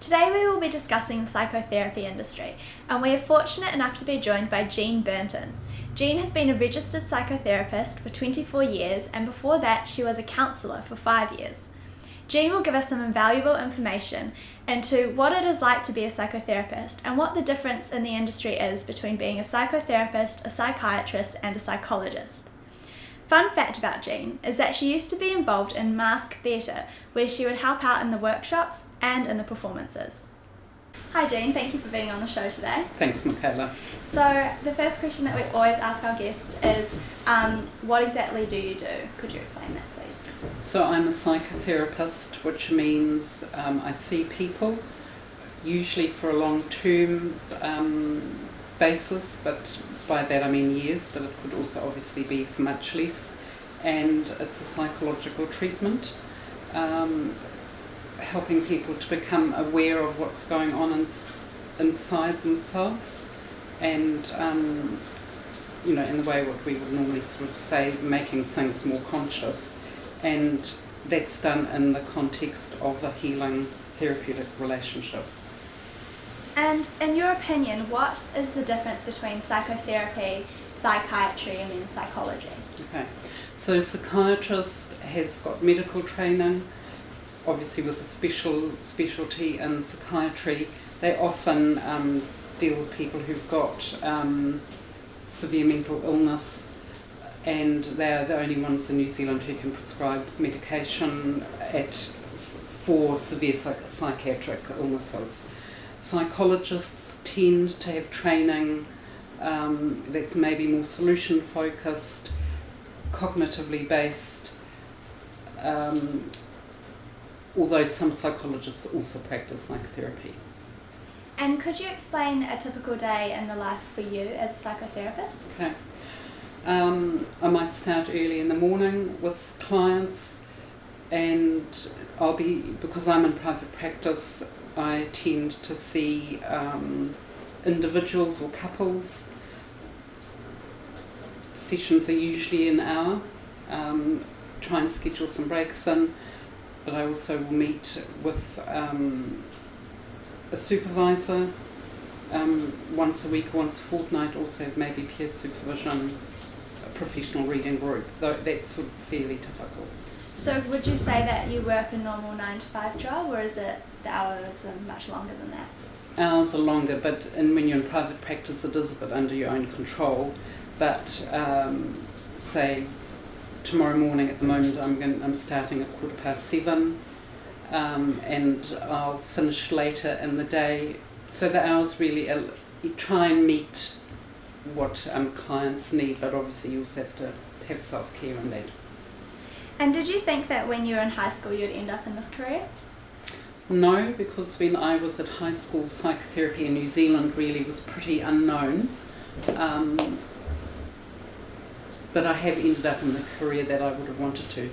Today we will be discussing the psychotherapy industry, and we are fortunate enough to be joined by Burton. Jean has been a registered psychotherapist for 24 years, and before that she was a counsellor for 5 years. Jean will give us some invaluable information into what it is like to be a psychotherapist and what the difference in the industry is between being a psychotherapist, a psychiatrist, and a psychologist. Fun fact about Jean is that she used to be involved in mask theatre, where she would help out in the workshops and in the performances. Hi Jean, thank you for being on the show today. Thanks, Michaela. So the first question that we always ask our guests is, what exactly do you do? Could you explain that please? So I'm a psychotherapist, which means I see people, usually for a long-term basis, but by that I mean years, but it could also obviously be for much less, and it's a psychological treatment, helping people to become aware of what's going on inside themselves, and in the way what we would normally sort of say, making things more conscious, and that's done in the context of a healing therapeutic relationship. And in your opinion, what is the difference between psychotherapy, psychiatry, and then psychology? Okay, so a psychiatrist has got medical training, obviously with a specialty in psychiatry. They often deal with people who've got severe mental illness, and they're the only ones in New Zealand who can prescribe medication for severe psychiatric illnesses. Psychologists tend to have training that's maybe more solution focused, cognitively based, although some psychologists also practice psychotherapy. And could you explain a typical day in the life for you as a psychotherapist? Okay. I might start early in the morning with clients, and because I'm in private practice, I tend to see individuals or couples. Sessions are usually an hour. Try and schedule some breaks in, but I also will meet with a supervisor once a week, once a fortnight, also have maybe peer supervision, a professional reading group. That's sort of fairly typical. So would you say that you work a normal 9 to 5 job, or is it the hours are much longer than that? Hours are longer, but when you're in private practice it is a bit under your own control. But say tomorrow morning at the moment I'm starting at 7:15, and I'll finish later in the day. So the hours really you try and meet what clients need, but obviously you also have to have self-care in that. And did you think that when you were in high school you'd end up in this career? No, because when I was at high school, psychotherapy in New Zealand really was pretty unknown. But I have ended up in the career that I would have wanted to.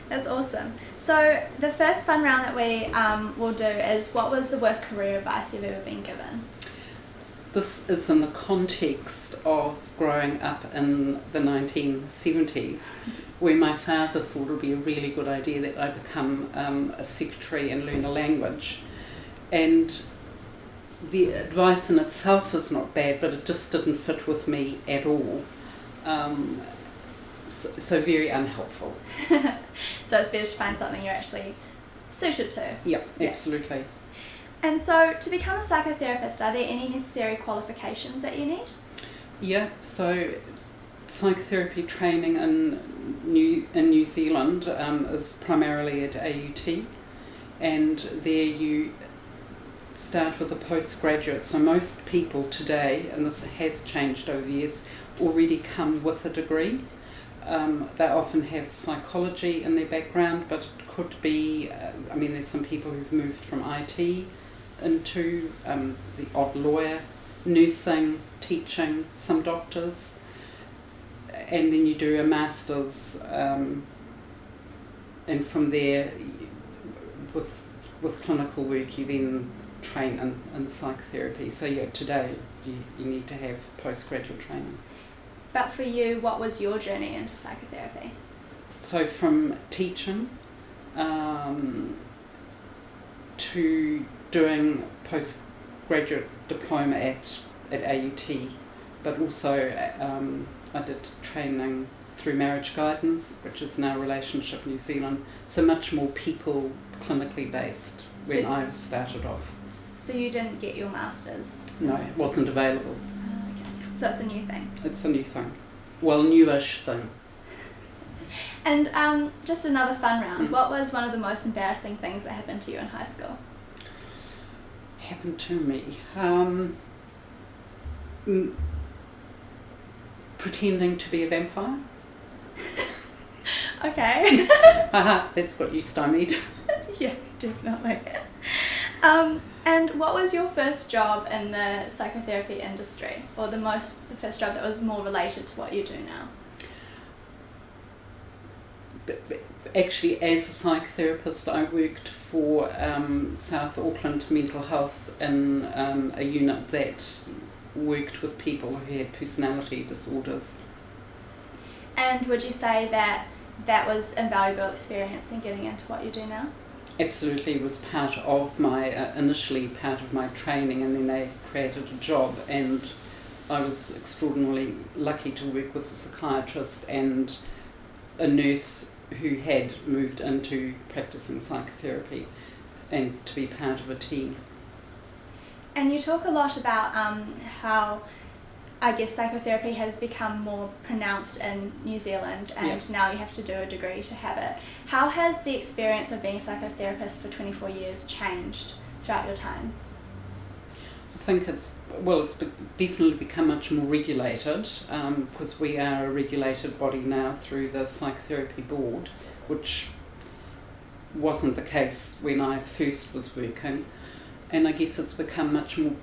That's awesome. So the first fun round that we will do is, what was the worst career advice you've ever been given? This is in the context of growing up in the 1970s, where my father thought it would be a really good idea that I become a secretary and learn a language. And the advice in itself is not bad, but it just didn't fit with me at all. So very unhelpful. So it's better to find something you're actually suited to. Yep, absolutely. And so to become a psychotherapist, are there any necessary qualifications that you need? Yeah, so psychotherapy training in New Zealand is primarily at AUT, and there you start with a postgraduate. So most people today, and this has changed over the years, already come with a degree. They often have psychology in their background, but it could be, there's some people who've moved from IT into the odd lawyer, nursing, teaching, some doctors, and then you do a master's, and from there, with clinical work, you then train in psychotherapy. So yeah, today you need to have postgraduate training. But for you, what was your journey into psychotherapy? So from teaching to doing postgraduate diploma at AUT, but also I did training through Marriage Guidance, which is now Relationship New Zealand, so much more people clinically based when I started off. So you didn't get your master's? No, it wasn't available. Okay. So it's a new thing? It's a new thing. Well, newish thing. And just another fun round. What was one of the most embarrassing things that happened to you in high school? Happened to me? Pretending to be a vampire. Okay. That's what you stymied. Yeah, definitely. And what was your first job in the psychotherapy industry, or the first job that was more related to what you do now? Actually, as a psychotherapist, I worked for South Auckland Mental Health in a unit that worked with people who had personality disorders. And would you say that that was invaluable experience in getting into what you do now? Absolutely, it was part of my, initially part of my training, and then they created a job, and I was extraordinarily lucky to work with a psychiatrist and a nurse who had moved into practicing psychotherapy, and to be part of a team. And you talk a lot about how, I guess, psychotherapy has become more pronounced in New Zealand, and now you have to do a degree to have it. How has the experience of being a psychotherapist for 24 years changed throughout your time? I think it's definitely become much more regulated, because we are a regulated body now through the Psychotherapy Board, which wasn't the case when I first was working. And I guess it's become much more,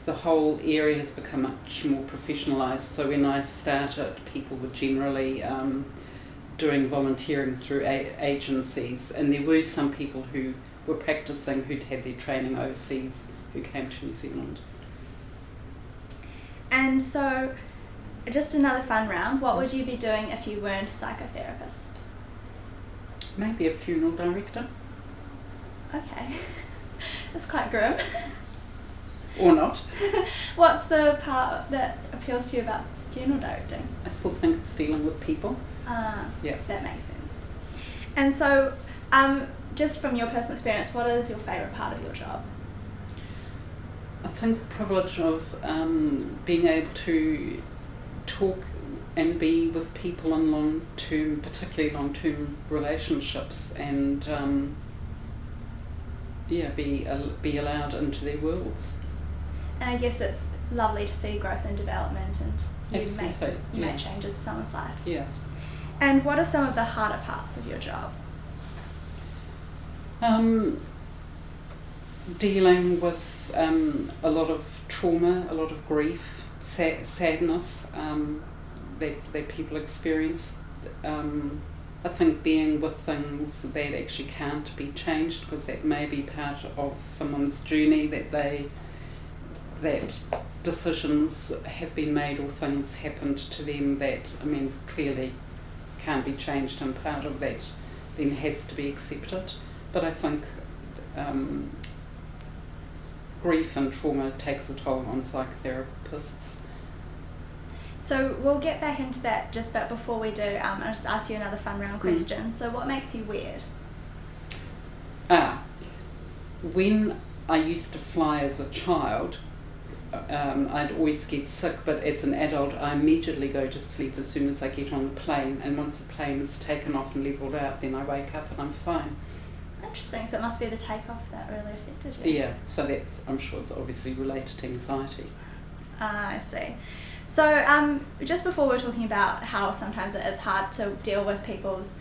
the whole area has become much more professionalised. So when I started, people were generally doing volunteering through agencies, and there were some people who were practicing who'd had their training overseas who came to New Zealand. And so, just another fun round, what would you be doing if you weren't a psychotherapist? Maybe a funeral director. Okay. That's quite grim. Or not. What's the part that appeals to you about funeral directing? I still think it's dealing with people. Yeah. That makes sense. And so, just from your personal experience, what is your favourite part of your job? I think the privilege of being able to talk and be with people in long-term, particularly long-term relationships, and be allowed into their worlds. And I guess it's lovely to see growth and development, and you make changes in someone's life. Yeah. And what are some of the harder parts of your job? Dealing with a lot of trauma, a lot of grief, sadness that people experience. I think being with things that actually can't be changed, because that may be part of someone's journey, that decisions have been made or things happened to them that, clearly can't be changed, and part of that then has to be accepted. But I think grief and trauma takes a toll on psychotherapists. So we'll get back into that just, but before we do, I'll just ask you another fun round question. So what makes you weird? When I used to fly as a child, I'd always get sick, but as an adult I immediately go to sleep as soon as I get on the plane, and once the plane is taken off and levelled out, then I wake up and I'm fine. Interesting, so it must be the takeoff that really affected you. Yeah, so I'm sure it's obviously related to anxiety. I see. So just before we were talking about how sometimes it is hard to deal with people's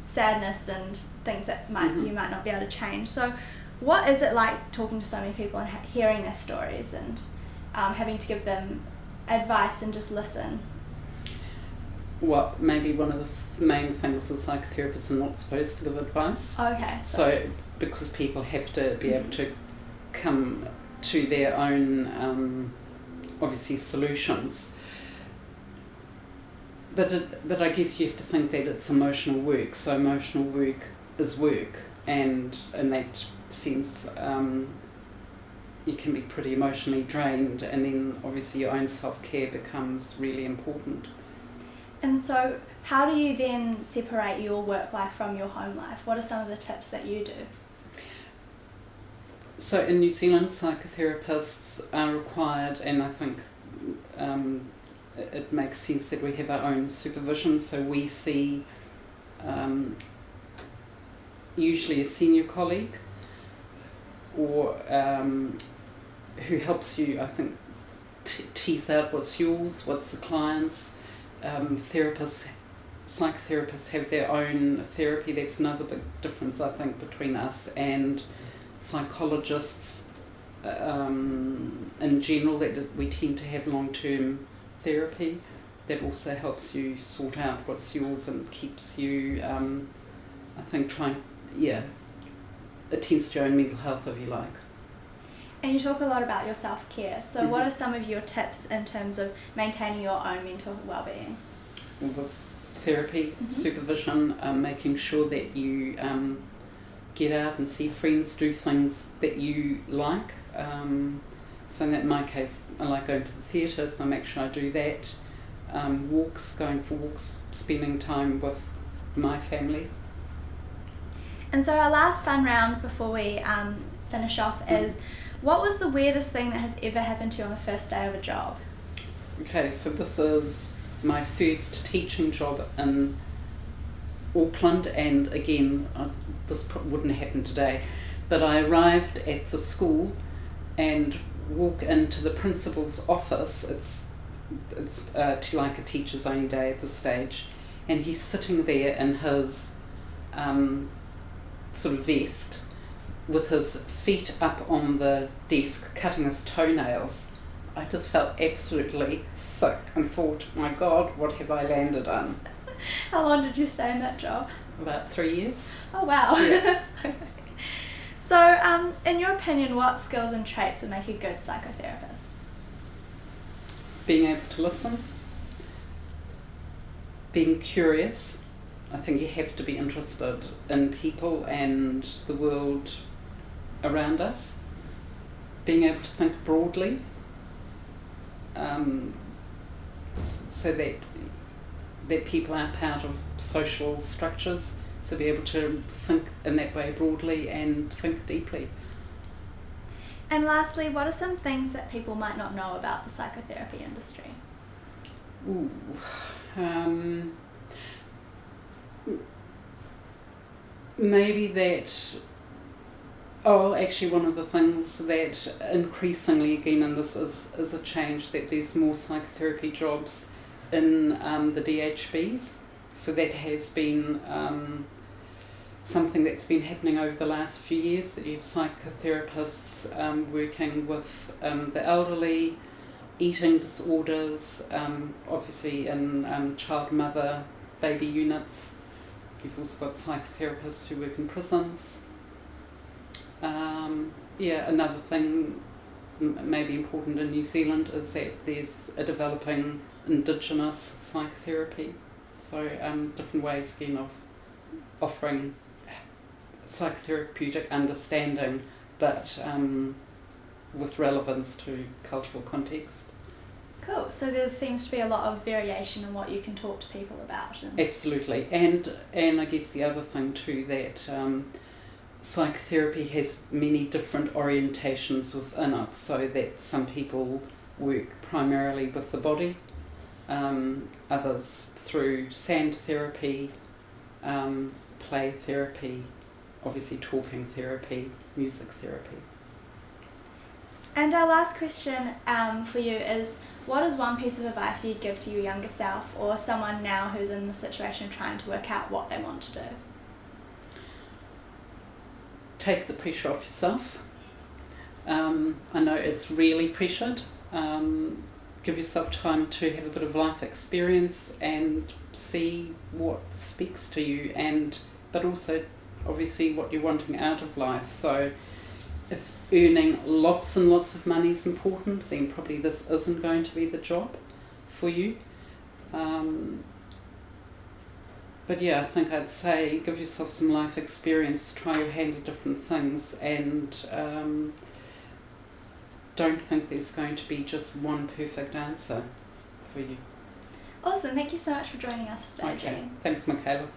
sadness and things that you might not be able to change. So what is it like talking to so many people and hearing their stories and having to give them advice and just listen? Well, maybe one of the main things is psychotherapists are not supposed to give advice. Okay. So because people have to be able to come to their own obviously solutions, but I guess you have to think that it's emotional work, so emotional work is work, and in that sense you can be pretty emotionally drained, and then obviously your own self-care becomes really important. And so how do you then separate your work life from your home life? What are some of the tips that you do? So in New Zealand, psychotherapists are required, and I think it makes sense that we have our own supervision. So we see usually a senior colleague or who helps you, I think, tease out what's yours, what's the client's. Psychotherapists have their own therapy. That's another big difference, I think, between us and psychologists in general, that we tend to have long-term therapy that also helps you sort out what's yours and keeps you, I think, attends to your own mental health, if you like. And you talk a lot about your self-care, so what are some of your tips in terms of maintaining your own mental well-being? Well, with therapy, supervision, making sure that you get out and see friends, do things that you like. So in my case, I like going to the theatre, so I make sure I do that. Going for walks, spending time with my family. And so our last fun round before we finish off is, what was the weirdest thing that has ever happened to you on the first day of a job? Okay, so this is my first teaching job in Auckland, and again, this wouldn't happen today, but I arrived at the school and walk into the principal's office. It's like a teacher's only day at this stage, and he's sitting there in his sort of vest with his feet up on the desk cutting his toenails. I just felt absolutely sick and thought, my God, what have I landed on? How long did you stay in that job? About 3 years. Oh wow. Yeah. So in your opinion, what skills and traits would make a good psychotherapist? Being able to listen, being curious. I think you have to be interested in people and the world around us. Being able to think broadly, so that people are part of social structures, so be able to think in that way broadly and think deeply. And lastly, what are some things that people might not know about the psychotherapy industry? Maybe that, actually one of the things that increasingly, again, and this is a change, that there's more psychotherapy jobs in the DHBs. So that has been something that's been happening over the last few years, that you have psychotherapists working with the elderly, eating disorders, obviously in child, mother, baby units. You've also got psychotherapists who work in prisons. Another thing maybe important in New Zealand is that there's a developing Indigenous psychotherapy. So different ways again of offering psychotherapeutic understanding, but with relevance to cultural context. Cool. So there seems to be a lot of variation in what you can talk to people about. Absolutely. And I guess the other thing too, that psychotherapy has many different orientations within it, so that some people work primarily with the body, others through sand therapy, play therapy, obviously talking therapy, music therapy. And our last question for you is, what is one piece of advice you'd give to your younger self, or someone now who's in the situation trying to work out what they want to do? Take the pressure off yourself. I know it's really pressured. Give yourself time to have a bit of life experience and see what speaks to you, but also obviously what you're wanting out of life. So if earning lots and lots of money is important, then probably this isn't going to be the job for you. But yeah, I think I'd say give yourself some life experience, try your hand at different things, and don't think there's going to be just one perfect answer for you. Awesome, thank you so much for joining us today, Okay, Jane. thanks Michaela.